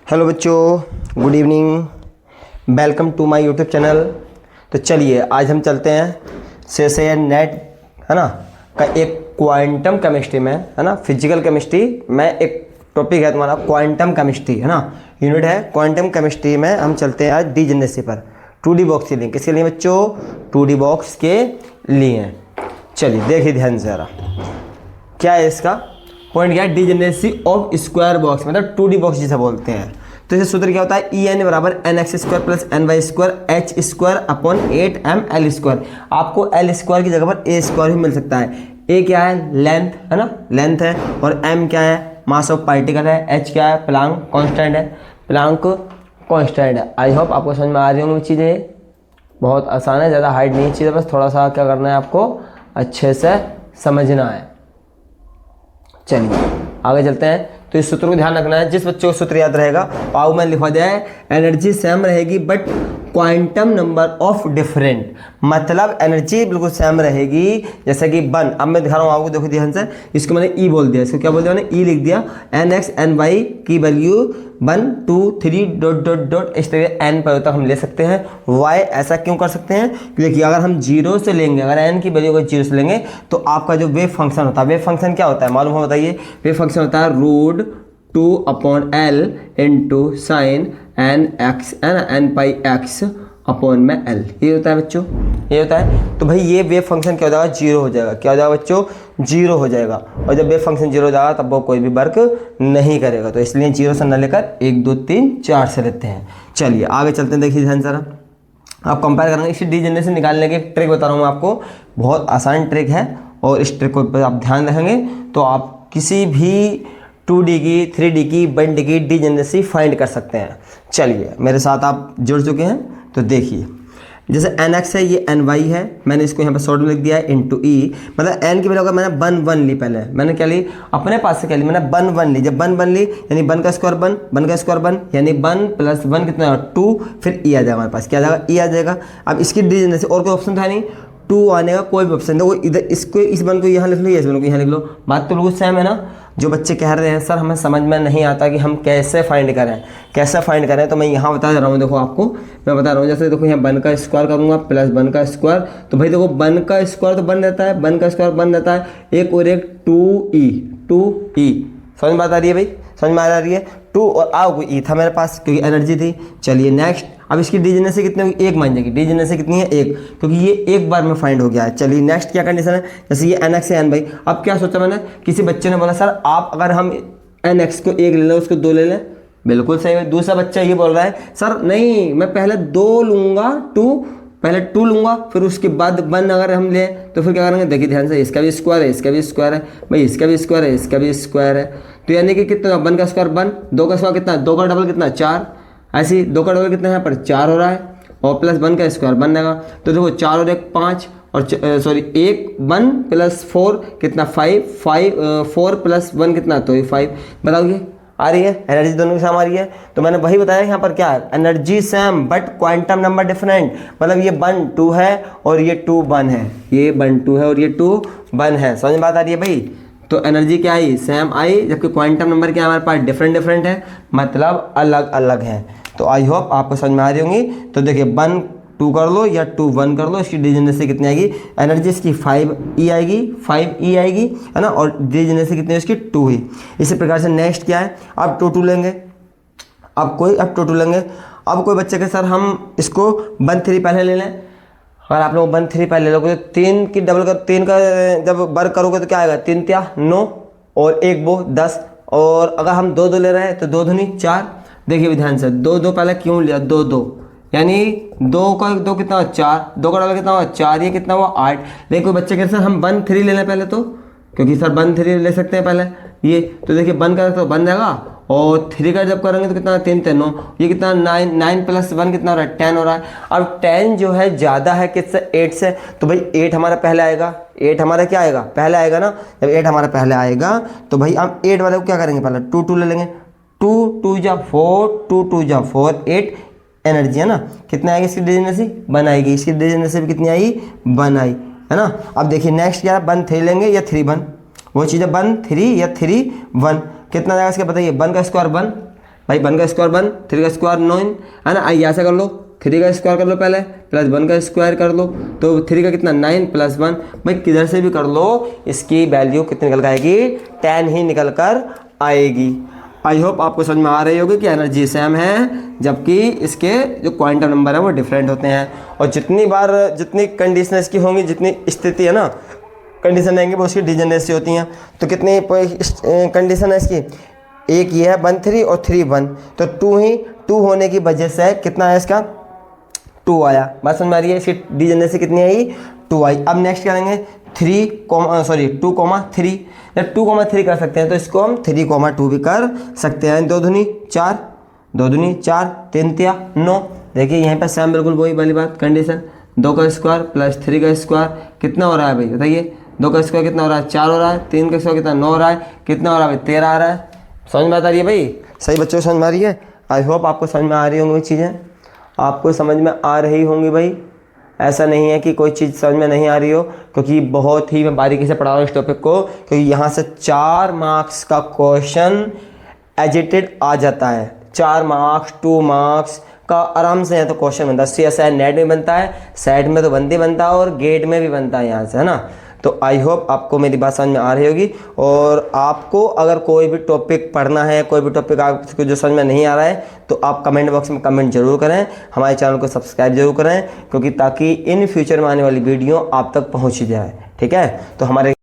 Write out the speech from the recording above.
Hello बच्चों, good evening, welcome to my YouTube channel. तो चलिए आज हम चलते हैं से नेट है ना का एक क्वांटम केमिस्ट्री में है ना फिजिकल केमिस्ट्री में एक टॉपिक है तुम्हारा क्वांटम केमिस्ट्री है ना, यूनिट है क्वांटम केमिस्ट्री में। हम चलते हैं आज डीजेनरेसी पर, 2D बॉक्स के लिए। किसके लिए बच्चों? 2D बॉक्स के लिए। चलिए देखिए ध्यान से ज़रा, क्या है इसका पॉइंट, क्या है? डीजेनरेसी ऑफ स्क्वायर बॉक्स, मतलब 2D बॉक्स जिसे बोलते हैं। तो इसे सूत्र क्या होता है? ई एन बराबर N X square plus N Y square H square upon 8 M L square. आपको एल स्क्वायर की जगह पर ए स्क्वायर भी मिल सकता है। ए क्या है? लेंथ है ना, लेंथ है। और एम क्या है? मास ऑफ पार्टिकल है। एच क्या है? प्लांक कांस्टेंट है, प्लांक कांस्टेंट है। आई होप आपको समझ में आ रही होंगी चीज़ें। बहुत आसान है, ज़्यादा हार्ड नहीं चीज़ है, बस थोड़ा सा क्या करना है आपको, अच्छे से समझना है। चलिए आगे चलते हैं। तो इस सूत्र को ध्यान रखना है, जिस बच्चे को सूत्र याद रहेगा पाव में लिखा जाए एनर्जी सेम रहेगी but quantum number of different, मतलब एनर्जी बिल्कुल सेम रहेगी। जैसे कि 1, अब मैं दिखा रहा हूँ आपको, देखो ध्यान से। इसको मैंने ई बोल दिया, इसको क्या बोल दिया मैंने? ई लिख दिया। एन एक्स एन वाई की वैल्यू 1 2 3 डॉट डॉट डॉट इस तरह एन पर तक हम ले सकते हैं। वाई ऐसा क्यों कर सकते हैं? देखिए अगर हम 0 से लेंगे, अगर एन की वैल्यू को 0 से लेंगे तो आपका जो वेव फंक्शन होता है, वेव फंक्शन क्या होता है मालूम हो? बताइए। वेव फंक्शन होता है root 2/L into sine n x n pi x upon में एल। ये होता है बच्चों, ये होता है। तो भाई ये वेव फंक्शन क्या हो जाएगा? 0 हो जाएगा। क्या हो जाएगा बच्चों? 0 हो जाएगा। और जब वेव फंक्शन 0 हो जाएगा तब वो कोई भी वर्क नहीं करेगा। तो इसलिए 0 से न लेकर 1 2 3 4 से लेते हैं। चलिए आगे चलते हैं। देखिए ध्यान जरा, आप कंपेयर करेंगे। इसी डीजेनरेसी निकालने की एक ट्रिक बता रहा हूँ मैं आपको, बहुत आसान ट्रिक है। और इस ट्रिक को आप ध्यान रखेंगे तो आप किसी भी 2D की 3D की 1D की डीजेनरेसी फाइंड कर सकते हैं। चलिए मेरे साथ आप जुड़ चुके हैं तो देखिए, जैसे एन एक्स है, ये एन वाई है। मैंने इसको यहाँ पर शॉर्ट में लिख दिया है इंटू ई, मतलब एन की वैल्यू अगर मैंने 1 1 ली, पहले मैंने क्या ली? अपने पास से क्या ली? मैंने 1 1 ली। जब 1 1 ली यानी 1 का स्क्वायर 1, 1 का स्क्वायर 1 यानी 1 प्लस 1 कितना? 2। फिर ई आ जाएगा हमारे पास, क्या आ जाएगा? ई आ जाएगा। अब इसकी डीजेनरेसी और कोई ऑप्शन था नहीं, 2 आने का कोई भी ऑप्शन नहीं। वो इधर इसको, इस 1 को यहाँ लिख लो, इस 1 को यहाँ लिख लो। बात तो बिल्कुल सेम है ना। जो बच्चे कह रहे हैं सर हमें समझ में नहीं आता कि हम कैसे फाइंड करें, कैसे फाइंड करें, तो मैं यहाँ बता रहा हूँ। देखो आपको मैं बता रहा हूँ, जैसे देखो यहाँ 1 का स्क्वायर करूँगा प्लस 1 का स्क्वायर, तो भाई देखो 1 का स्क्वायर तो 1 रहता है, 1 का स्क्वायर 1 रहता है, एक और एक 2e। समझ में आ रही है भाई? समझ में आ रही है? 2 और आओ कोई ई था मेरे पास क्योंकि एनर्जी थी। चलिए नेक्स्ट, अब इसकी डीजेनरेसी कितनी होगी? 1 मान जाएगी। डीजेनरेसी कितनी है? 1, क्योंकि ये एक बार में फाइंड हो गया है। चलिए नेक्स्ट क्या कंडीशन है? जैसे ये एन एक्स है एन वाई। अब क्या सोचा मैंने, किसी बच्चे ने बोला सर आप अगर हम एन एक्स को 1 ले लें उसको 2 ले लें, बिल्कुल सही है। दूसरा बच्चा ये बोल रहा है सर नहीं मैं पहले 2 लूँगा, 2 पहले 2 लूँगा फिर उसके बाद 1 अगर हम लें तो फिर क्या करेंगे? देखिए ध्यान से, इसका भी स्क्वायर है, इसका भी स्क्वायर है भाई, इसका भी स्क्वायर है, इसका भी स्क्वायर है। तो यानी कि कितना? 1 का स्क्वायर 1, 2 का स्क्वायर कितना? 2 का डबल कितना? 4। ऐसे ही 2 का डबल कितना है यहाँ पर? 4 हो रहा है, और प्लस 1 का स्क्वायर बन जाएगा। तो देखो 4 और 1 5, और सॉरी 1 प्लस 4 कितना? 5 4 प्लस 1 कितना? तो ये 5। बताओ ये आ रही है एनर्जी दोनों के साथ आ रही है। तो मैंने वही बताया यहाँ पर क्या है, energy same but quantum number different, मतलब ये 1 2 है और ये 2 1 है, ये 1 2 है और ये 2 1 है। समझ में बात आ रही है भाई? तो एनर्जी क्या आई? सेम आई, जबकि क्वांटम नंबर क्या हमारे पास? डिफरेंट डिफरेंट है, मतलब अलग अलग है। तो आई होप आपको समझ में आ रही होंगी। तो देखिए 1 2 कर लो या 2 1 कर लो, इसकी डीजेनरेसी कितनी आएगी? एनर्जी इसकी 5e आएगी, 5e आएगी है ना, और डीजेनरेसी कितनी है इसकी? 2 ही। इसी प्रकार से नेक्स्ट क्या है? अब 2 2 लेंगे, अब 2 2 लेंगे। अब कोई बच्चे के सर हम इसको 1 3 पहले ले लें। अगर आप लोग 1 3 पहले लोगे तो 3 की डबल कर, 3 का जब वर्क करोगे तो क्या आएगा? 3 3 9 और 1 2 10, और अगर हम 2 2 ले रहे हैं तो 2 दूनी 4। देखिए ध्यान से, 2 2 पहले क्यों लिया? 2 2 यानी 2 का 2 कितना हुआ? 4, 2 का डबल कितना हुआ? 4, ये कितना हुआ? 8। लेकिन कोई बच्चे कहते हैं हम 1 3 ले लें पहले, तो क्योंकि सर 1 3 ले सकते हैं पहले ये। तो देखिए 1 का तो बन जाएगा, और 3 का जब करेंगे तो कितना? 3 3 9, ये कितना? 9 9 प्लस 1 कितना हो रहा है? 10 हो रहा है। अब 10 जो है ज़्यादा है किससे? 8 से, तो भाई 8 हमारा पहले आएगा। 8 हमारा क्या आएगा? पहले आएगा ना। जब 8 हमारा पहले आएगा तो भाई हम 8 वाले को क्या करेंगे? पहले 2 2 ले लेंगे। 2 2 जा 4, 2 2 जा 4 8 एनर्जी है ना। कितनी आएगी इसकी डीजेनरेसी? 1 आएगी। इसकी डीजेनरेसी भी कितनी आई? 1 आई है ना। अब देखिए नेक्स्ट क्या है? 1 3 लेंगे या 3 1, वो चीज़ है 1 3 या 3 1, कितना जाएगा इसका बताइए? 1 का स्क्वायर 1, भाई 1 का स्क्वायर 1, 3 का स्क्वायर 9 है ना। आइए ऐसा कर लो, 3 का स्क्वायर कर लो पहले, प्लस 1 का स्क्वायर कर लो, तो 3 का कितना 9 प्लस 1। भाई किधर से भी कर लो, इसकी वैल्यू कितनी निकल कर आएगी, 10 ही निकल कर आएगी। आई होप आपको समझ में आ रही होगी कि एनर्जी सेम है, जबकि इसके जो क्वांटम नंबर है वो डिफरेंट होते हैं। और जितनी कंडीशन इसकी होंगी, जितनी स्थिति है ना, कंडीशन रहेंगे वो उसकी डिजनरेसी होती हैं। तो कितनी कंडीशन है इसकी, एक ये है 1 3 और 3 1, तो 2 होने की वजह से कितना है इसका 2 आया। बात समझ में आ रही है, इसकी डिजनरेसी कितनी आई, 2 आई। अब नेक्स्ट करेंगे 2 3, जब 2 3 कर सकते हैं तो इसको हम 3 2 भी कर सकते हैं। 2 दूनी 4, 2 दूनी 4, 3 तिया 9। देखिए यहाँ पे सेम बिल्कुल वही वाली बात, कंडीशन 2 का स्क्वायर प्लस 3 का स्क्वायर कितना हो रहा है भाई बताइए। 2 का स्क्वायर कितना हो रहा है, 4 हो रहा है। 3 का स्क्वायर कितना 9 हो रहा है, कितना हो रहा है भाई 13 आ रहा है। समझ में आ रही है भाई, सही बच्चों को समझ में आ रही है। आई होप आपको समझ में आ रही होंगी चीज़ें, आपको समझ में आ रही होंगी भाई। ऐसा नहीं है कि कोई चीज़ समझ में नहीं आ रही हो, क्योंकि बहुत ही मैं बारीकी से पढ़ा रहा हूँ इस टॉपिक को, क्योंकि यहाँ से 4 मार्क्स का क्वेश्चन एजिटेड आ जाता है। 4 मार्क्स 2 मार्क्स का आराम से है तो क्वेश्चन बनता है। CSI नेट में बनता है, सेट में तो बनते बनता है और गेट में भी बनता है यहाँ से, है ना। तो आई होप आपको मेरी बात समझ में आ रही होगी। और आपको अगर कोई भी टॉपिक पढ़ना है, कोई भी टॉपिक आपको जो समझ में नहीं आ रहा है, तो आप कमेंट बॉक्स में कमेंट जरूर करें, हमारे चैनल को सब्सक्राइब जरूर करें, क्योंकि ताकि इन फ्यूचर में आने वाली वीडियो आप तक पहुँच जाए। ठीक है, तो हमारे